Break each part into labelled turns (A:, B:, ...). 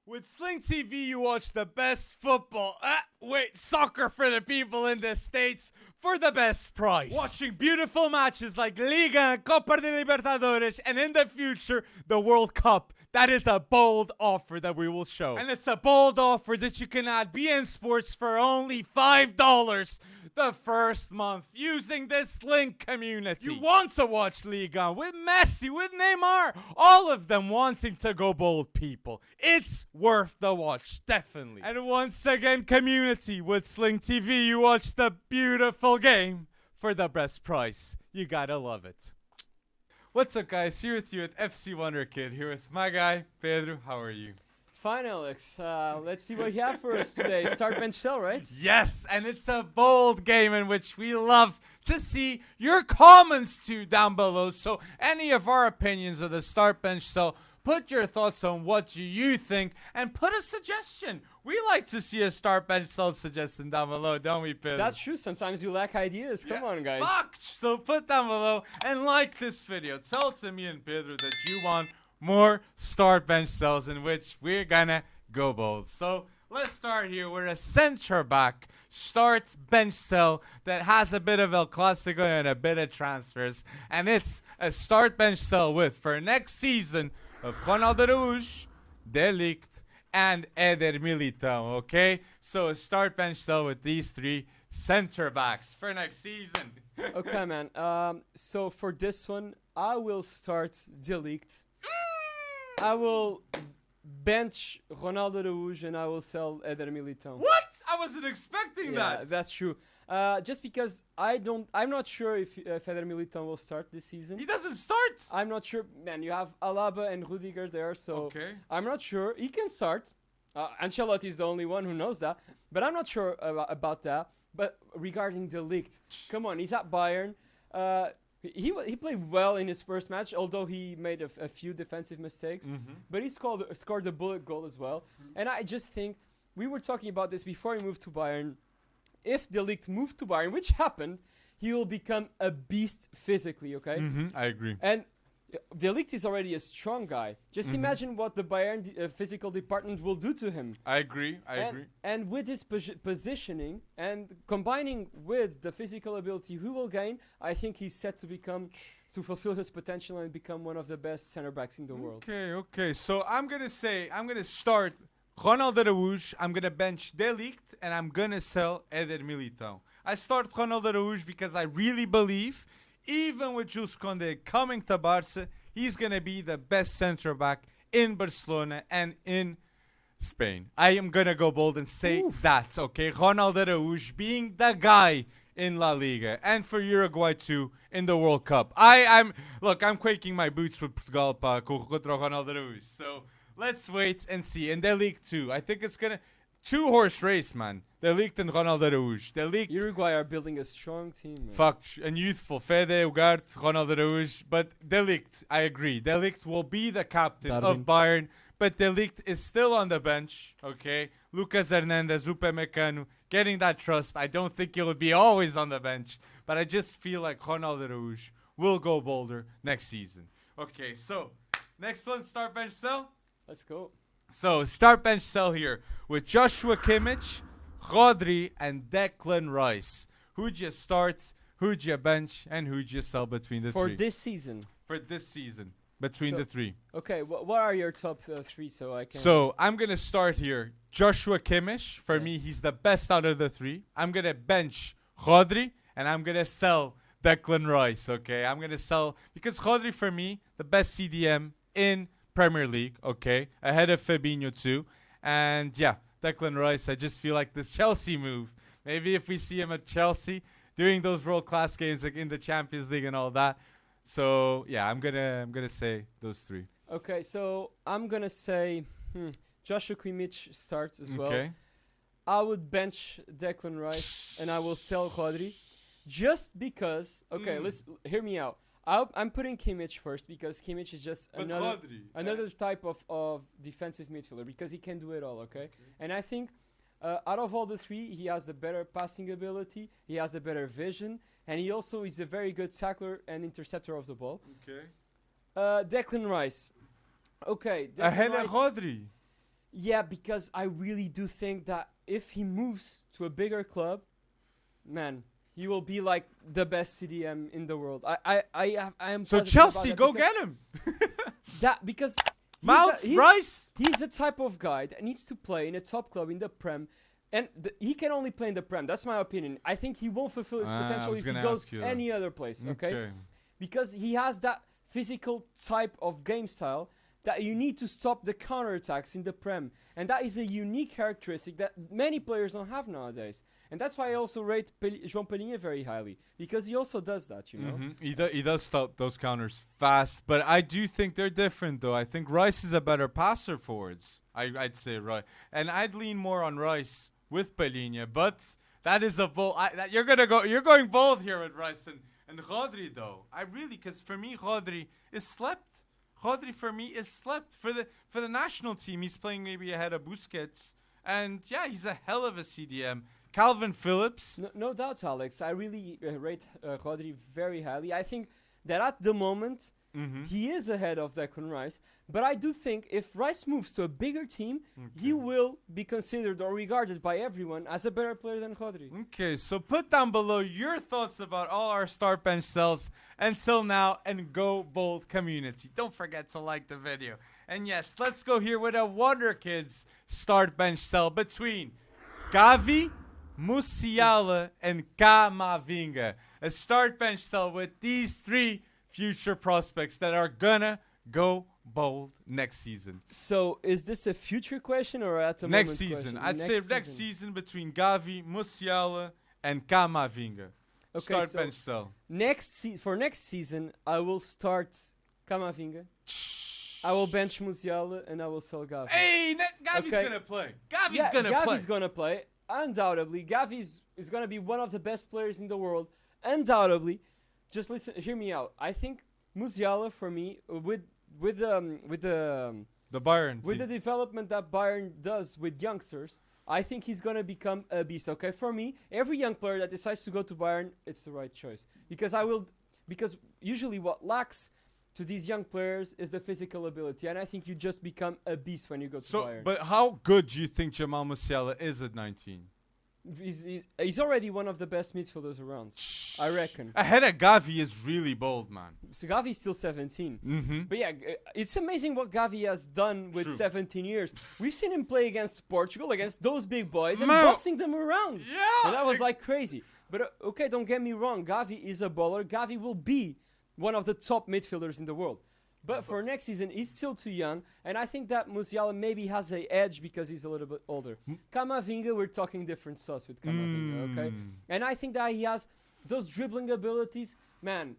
A: With Sling TV, you watch the best football. Soccer for the people in the States for the best price. Watching beautiful matches like Liga and Copa de Libertadores, and in the future, the World Cup. That is a bold offer that we will show. And it's a bold offer that you can add BN Sports for only $5 the first month using this link community. You want to watch Liga with Messi, with Neymar, all of them wanting to go bold, people. It's worth the watch, definitely. And once again, community, with Sling TV, you watch the beautiful game for the best price. You gotta love it. What's up, guys? Here with you at FC Wonderkid. Here with my guy, Pedro. How are you?
B: Fine, Alex. Let's see what you have for us today. Start bench sell, right?
A: Yes, and it's a bold game in which we love to see your comments too down below. So any of our opinions of the start bench sell, put your thoughts on what you think and put a suggestion. We like to see a start bench sell suggestion down below, don't we, Pedro?
B: That's true. Sometimes you lack ideas. Come on, guys.
A: Fuck! So put down below and like this video. Tell to me and Pedro that you want more start bench sells in which we're gonna go bold. So let's start here with a center back start bench sell that has a bit of El Clasico and a bit of transfers. And it's a start bench sell with, for next season, of Ronaldo Araújo, De Ligt, and Eder Militão, okay? So a start bench sell with these three center backs for next season.
B: Okay, man. So for this one, I will start De Ligt. I will bench Ronaldo Araújo and I will sell Eder Militão.
A: What? I wasn't expecting
B: Yeah,
A: that.
B: that's true. Just because I'm not sure if Eder Militão will start this season.
A: He doesn't start.
B: I'm not sure. Man, you have Alaba and Rudiger there, so
A: Okay.
B: I'm not sure. He can start. Ancelotti is the only one who knows that, but I'm not sure about that. But regarding De Ligt, come on, he's at Bayern. He played well in his first match, although he made a few defensive mistakes. But he scored a bullet goal as well. And I just think, we were talking about this before he moved to Bayern. If De Ligt moved to Bayern, which happened, he will become a beast physically, okay?
A: I agree.
B: And De Ligt is already a strong guy. Just imagine what the Bayern physical department will do to him.
A: I agree.
B: And with his positioning and combining with the physical ability he will gain, I think he's set to fulfill his potential and become one of the best center backs in the world.
A: Okay. So I'm gonna start Ronaldo Araújo. I'm gonna bench De Ligt, and I'm gonna sell Eder Militão. I start Ronaldo Araújo because I really believe, even with Jules Koundé coming to Barca, he's going to be the best center back in Barcelona and in Spain. I am going to go bold and say that, okay? Ronaldo Araújo being the guy in La Liga and for Uruguay too in the World Cup. I'm quaking my boots with Portugal contra Ronaldo Araújo. So let's wait and see. And De Ligt too. I think it's going to... Two-horse race, man. De Ligt and Ronaldo Araújo. De Ligt...
B: Uruguay are building a strong team, man.
A: Fuck, and youthful. Fede, Ugarte, Ronaldo Araújo. But De Ligt, I agree. De Ligt will be the captain of Bayern. But De Ligt is still on the bench, okay? Lucas Hernandez, Upamecano, getting that trust. I don't think he'll be always on the bench. But I just feel like Ronaldo Araújo will go bolder next season. Okay, so, next one, start bench sell.
B: Let's go.
A: So, start bench sell here with Joshua Kimmich, Rodri, and Declan Rice. Who'd you start, who'd you bench, and who'd you sell between the three?
B: For this season,
A: between the three.
B: Okay, what are your top three so I can...
A: So, I'm going to start here. Joshua Kimmich, for me, he's the best out of the three. I'm going to bench Rodri, and I'm going to sell Declan Rice, okay? I'm going to sell, because Rodri, for me, the best CDM in Premier League, okay, ahead of Fabinho too, and yeah, Declan Rice. I just feel like this Chelsea move. Maybe if we see him at Chelsea doing those world-class games like in the Champions League and all that. So yeah, I'm gonna say those three.
B: Okay, so I'm gonna say Joshua Kimmich starts as well.
A: Okay.
B: I would bench Declan Rice and I will sell Rodri, just because. Okay, let's hear me out. I'm putting Kimmich first because Kimmich is just another type of defensive midfielder because he can do it all, okay? And I think out of all the three, he has the better passing ability, he has a better vision, and he also is a very good tackler and interceptor of the ball.
A: Okay.
B: Declan Rice. Okay. Declan
A: Ahead
B: Rice,
A: of Rodri.
B: yeah, because I really do think that if he moves to a bigger club, man, he will be like the best CDM in the world. I am.
A: So
B: positive about
A: Chelsea,
B: that
A: go
B: because
A: get him.
B: that because
A: Mount,
B: he's
A: Rice.
B: he's the type of guy that needs to play in a top club in the Prem, and he can only play in the Prem. That's my opinion. I think he won't fulfill his potential if he goes any other place. Okay, because he has that physical type of game style that you need to stop the counterattacks in the Prem. And that is a unique characteristic that many players don't have nowadays. And that's why I also rate João Palhinha very highly, because he also does that, you know?
A: He does stop those counters fast, but I do think they're different, though. I think Rice is a better passer forwards. I'd say Rice. And I'd lean more on Rice with Palhinha, but that is a bold... You're going bold here with Rice and Rodri, though. Because for me, Rodri is slept. Rodri for me is slept for the national team. He's playing maybe ahead of Busquets, and yeah, he's a hell of a CDM. Calvin Phillips,
B: no doubt, Alex. I really rate Rodri very highly. I think that at the moment he is ahead of Declan Rice, but I do think if Rice moves to a bigger team, he will be considered or regarded by everyone as a better player than Rodri.
A: Okay, so put down below your thoughts about all our start bench cells until now, and go bold community. Don't forget to like the video. And yes, let's go here with a Wonderkid's start bench cell between Gavi, Musiala, and Camavinga. A start bench cell with these three future prospects that are gonna go bold next season.
B: So is this a future question or at the
A: next
B: moment
A: season?
B: question?
A: I'd say next season between Gavi, Musiala, and Camavinga.
B: Okay,
A: Start
B: so
A: bench cell.
B: For next season, I will start Camavinga. I will bench Musiala and I will sell Gavi.
A: Hey, Gavi's gonna play. Gavi's
B: gonna play. Undoubtedly, Gavi is gonna be one of the best players in the world. Undoubtedly. Just listen, hear me out. I think Musiala for me with the
A: Bayern
B: with
A: team.
B: the development that Bayern does with youngsters, I think he's gonna become a beast. Okay, for me, every young player that decides to go to Bayern, it's the right choice because usually what lacks to these young players is the physical ability, and I think you just become a beast when you go to Bayern.
A: But how good do you think Jamal Musiala is at 19?
B: He's already one of the best midfielders around, I reckon.
A: Ahead of Gavi is really bold, man.
B: So Gavi's still 17. But yeah, it's amazing what Gavi has done with 17 years. We've seen him play against Portugal, against those big boys, and busting them around.
A: Yeah.
B: And that was like crazy. But okay, don't get me wrong. Gavi is a baller. Gavi will be one of the top midfielders in the world. But for next season, he's still too young, and I think that Musiala maybe has an edge because he's a little bit older. Camavinga, we're talking different sauce with Camavinga, okay? And I think that he has those dribbling abilities. Man,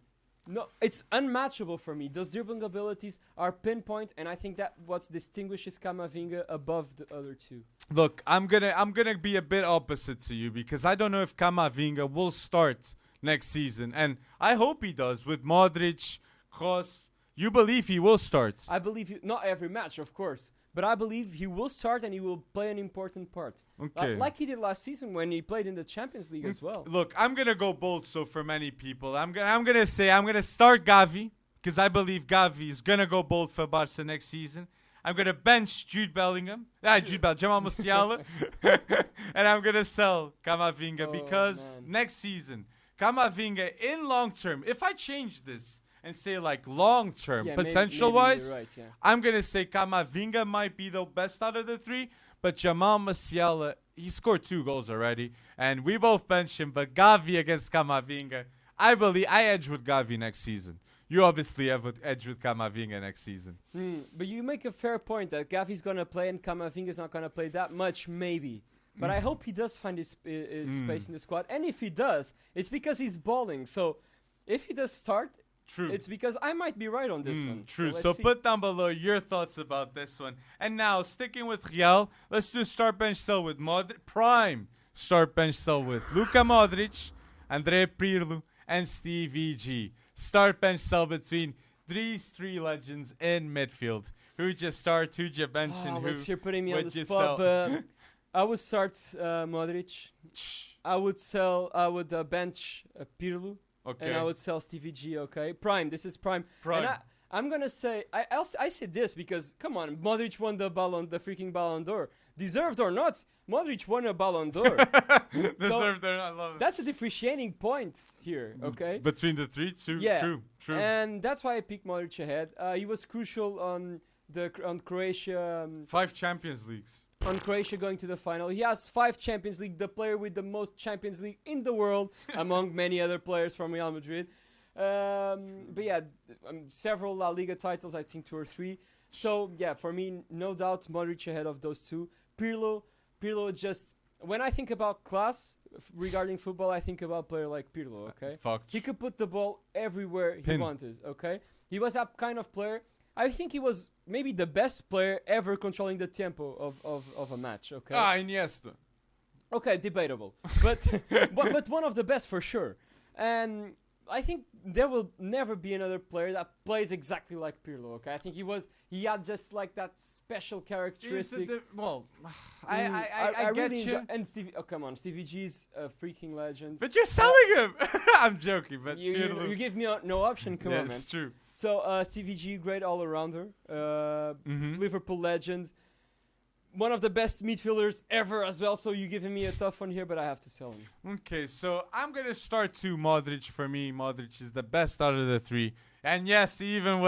B: no, it's unmatchable for me. Those dribbling abilities are pinpoint, and I think that what distinguishes Camavinga above the other two.
A: Look, I'm gonna be a bit opposite to you because I don't know if Camavinga will start next season, and I hope he does with Modric, Kroos. You believe he will start?
B: I believe not every match, of course, but I believe he will start and he will play an important part.
A: Okay.
B: Like he did last season when he played in the Champions League as well.
A: Look, I'm gonna go bold. So for many people, I'm gonna say I'm gonna start Gavi because I believe Gavi is gonna go bold for Barca next season. I'm gonna bench Jamal Musiala, and I'm gonna sell Camavinga because next season, Camavinga in long term. If I change this and say like long term potential wise,
B: right,
A: I'm gonna say Camavinga might be the best out of the three, but Jamal Musiala, he scored 2 goals already, and we both benched him. But Gavi against Camavinga, I believe I edge with Gavi next season. You obviously have an edge with Camavinga next season.
B: But you make a fair point that Gavi's gonna play and Camavinga's not gonna play that much, maybe. But I hope he does find his space in the squad, and if he does, it's because he's balling. So if he does start.
A: True.
B: It's because I might be right on this one.
A: True. So put down below your thoughts about this one. And now, sticking with Real, let's do start bench cell with Modric. Prime start bench cell with Luka Modric, André Pirlo, and Stevie G. Start bench cell between these 3 legends in midfield. Who'd you start? Who'd you bench? And
B: Alex, you're putting me on the
A: you
B: spot.
A: sell?
B: I would start Modric. I would bench Pirlo.
A: Okay.
B: And I would sell Stevie G, okay? Prime, this is Prime.
A: Prime.
B: And I'm gonna say I say this because come on, Modric won the freaking Ballon d'Or, deserved or not. Modric won a Ballon d'Or.
A: Deserved or not, I love it.
B: That's a differentiating point here, okay?
A: Between the three,
B: Yeah.
A: True.
B: And that's why I picked Modric ahead. He was crucial on Croatia.
A: 5 Champions Leagues.
B: On Croatia going to the final. He has 5 Champions League, the player with the most Champions League in the world, among many other players from Real Madrid. But yeah, several La Liga titles, I think 2 or 3. So yeah, for me, no doubt Modric ahead of those two. Pirlo just, when I think about class regarding football, I think about a player like Pirlo, okay? He could put the ball everywhere he wanted, okay? He was that kind of player. I think he was maybe the best player ever controlling the tempo of a match, okay?
A: Iniesta.
B: Okay, debatable. But but one of the best for sure. And I think there will never be another player that plays exactly like Pirlo, okay? I think he had just like that special characteristic.
A: I get
B: really
A: you.
B: and Stevie, oh come on, Stevie G's a freaking legend.
A: But you're selling him. I'm joking, but
B: you give me no option, come on, man.
A: It's true.
B: So Stevie G, great all-arounder, Liverpool legend, one of the best midfielders ever as well. So you're giving me a tough one here, but I have to sell him.
A: Okay, so I'm gonna start to Modric. For me, Modric is the best out of the 3. And yes, even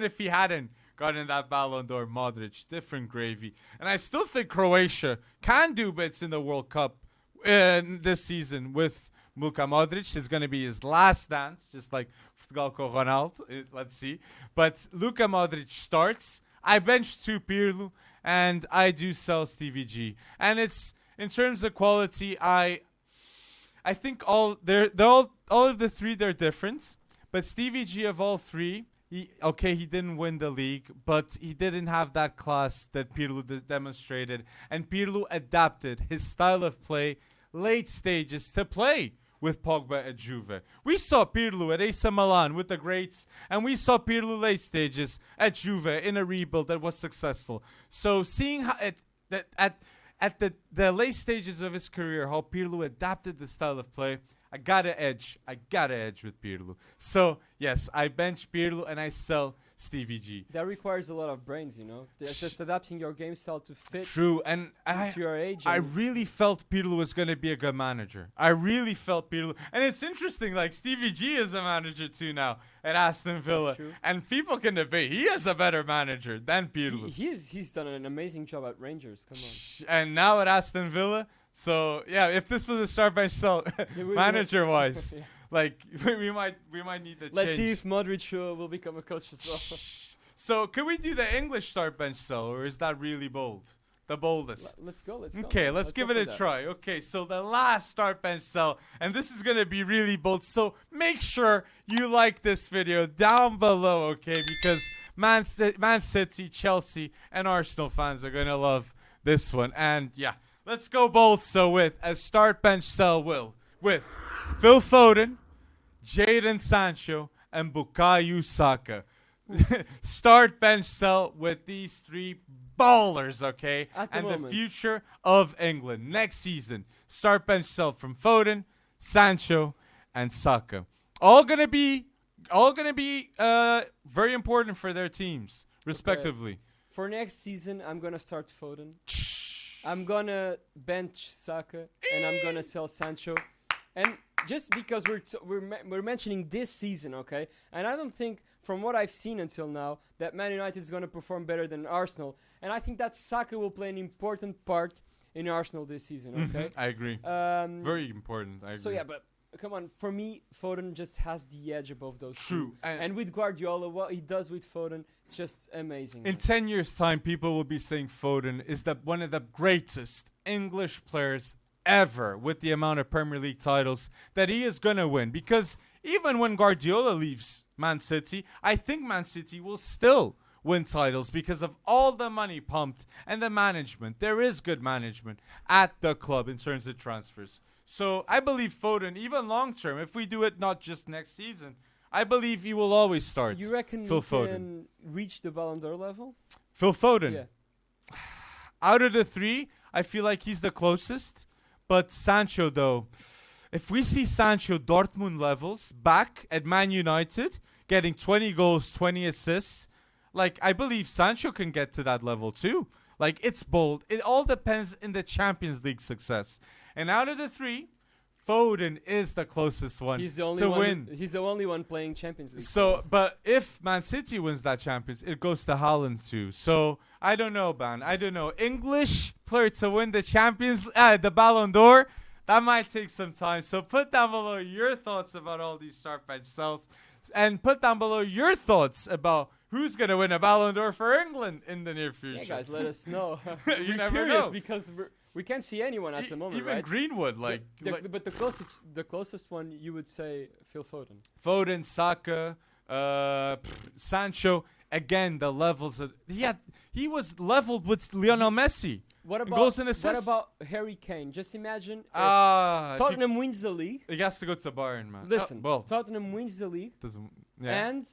A: if he hadn't gotten that Ballon d'Or, Modric, different gravy. And I still think Croatia can do bits in the World Cup this season with Luka Modric. Is gonna be his last dance, just like Galko Ronaldo. Let's see. But Luka Modric starts. I bench 2 Pirlo, and I do sell Stevie G. And it's in terms of quality, I think all of the 3 they're different. But Stevie G of all 3, he didn't win the league, but he didn't have that class that Pirlo demonstrated. And Pirlo adapted his style of play late stages to play with Pogba at Juve. We saw Pirlo at AC Milan with the greats, and we saw Pirlo late stages at Juve in a rebuild that was successful. So seeing how at the late stages of his career, how Pirlo adapted the style of play, I got to edge with Pirlo. So yes, I bench Pirlo and I sell Stevie G.
B: That requires a lot of brains, you know. Just adapting your game style to fit.
A: True, and
B: to your age.
A: I really felt Pirlo was going to be a good manager. I really felt Pirlo. And it's interesting, like Stevie G is a manager too now at Aston Villa. And people can debate. He is a better manager than Pirlo.
B: He's done an amazing job at Rangers. Come on.
A: And now at Aston Villa. So, yeah, if this was a start bench sell manager-wise, like, we might need to change.
B: Let's see if Modric will become a coach as well.
A: So, can we do the English start bench sell, or is that really bold? The boldest.
B: Let's go.
A: Okay, let's give it a try. Okay, so the last start bench sell, and this is going to be really bold. So, make sure you like this video down below, okay? Because Man City, Chelsea, and Arsenal fans are going to love this one. And, yeah. Let's go bold. So with a start bench sell with Phil Foden, Jadon Sancho, and Bukayo Saka. Start bench sell with these 3 ballers, okay?
B: And
A: the future of England next season. Start bench sell from Foden, Sancho, and Saka. All gonna be very important for their teams, respectively.
B: Okay. For next season, I'm gonna start Foden. I'm gonna bench Saka and I'm gonna sell Sancho, and just because we're mentioning this season, okay? And I don't think, from what I've seen until now, that Man United is gonna perform better than Arsenal, and I think that Saka will play an important part in Arsenal this season, okay?
A: I agree. Very important. I agree.
B: So yeah, but come on, for me, Foden just has the edge above those.
A: True.
B: And with Guardiola, what he does with Foden, it's just amazing.
A: In 10 years' time, people will be saying Foden is one of the greatest English players ever, with the amount of Premier League titles that he is going to win. Because even when Guardiola leaves Man City, I think Man City will still win titles because of all the money pumped and the management. There is good management at the club in terms of transfers. So I believe Foden, even long term, if we do it not just next season, I believe he will always start.
B: You reckon
A: Phil
B: he
A: Foden
B: can reach the Ballon d'Or level?
A: Phil Foden?
B: Yeah.
A: Out of the 3, I feel like he's the closest. But Sancho, though, if we see Sancho Dortmund levels back at Man United, getting 20 goals, 20 assists. Like, I believe Sancho can get to that level too. Like, it's bold. It all depends in the Champions League success. And out of the three, Foden is the closest one
B: He's the only
A: to
B: one.
A: win.
B: He's the only one playing Champions League.
A: So, but if Man City wins that Champions, it goes to Haaland too. So, I don't know, man. I don't know. English player to win the the Ballon d'Or, that might take some time. So, put down below your thoughts about all these start bench sells. And put down below your thoughts about who's going to win a Ballon d'Or for England in the near future.
B: Yeah, guys, let us know.
A: You
B: We're
A: never
B: curious
A: know.
B: because we can't see anyone at the moment,
A: Even
B: right?
A: Greenwood,
B: But the closest one you would say Phil Foden.
A: Foden, Saka, Sancho. Again, the levels of he was leveled with Lionel Messi.
B: What
A: in
B: about
A: goals and assists.
B: What about Harry Kane? Just imagine if
A: If
B: Tottenham wins the league.
A: he has to go to Bayern, man.
B: Listen,
A: well,
B: Tottenham wins the league
A: doesn't. Yeah.
B: and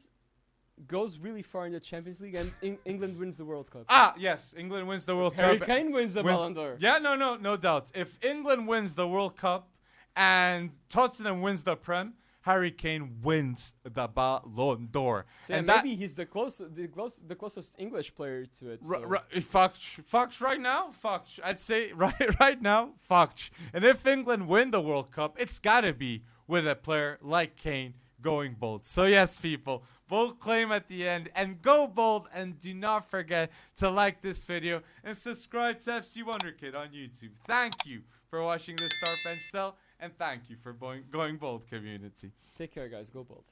B: goes really far in the Champions League, and England wins the World Cup.
A: Yes, England wins the World
B: Harry
A: Cup.
B: Kane wins the
A: wins-
B: Ballon d'Or.
A: Yeah, no doubt. If England wins the World Cup and Tottenham wins the Prem, Harry Kane wins the Ballon d'Or.
B: So
A: and
B: maybe he's the closest English player to it. So.
A: Fox right now, Fox. I'd say right now, Fox. And if England win the World Cup, it's gotta be with a player like Kane going bold. So yes, people, bold claim at the end, and go bold. And do not forget to like this video and subscribe to FC Wonderkid on YouTube. Thank you for watching this Start Bench Cell, and thank you for going bold, community.
B: Take care, guys. Go bold.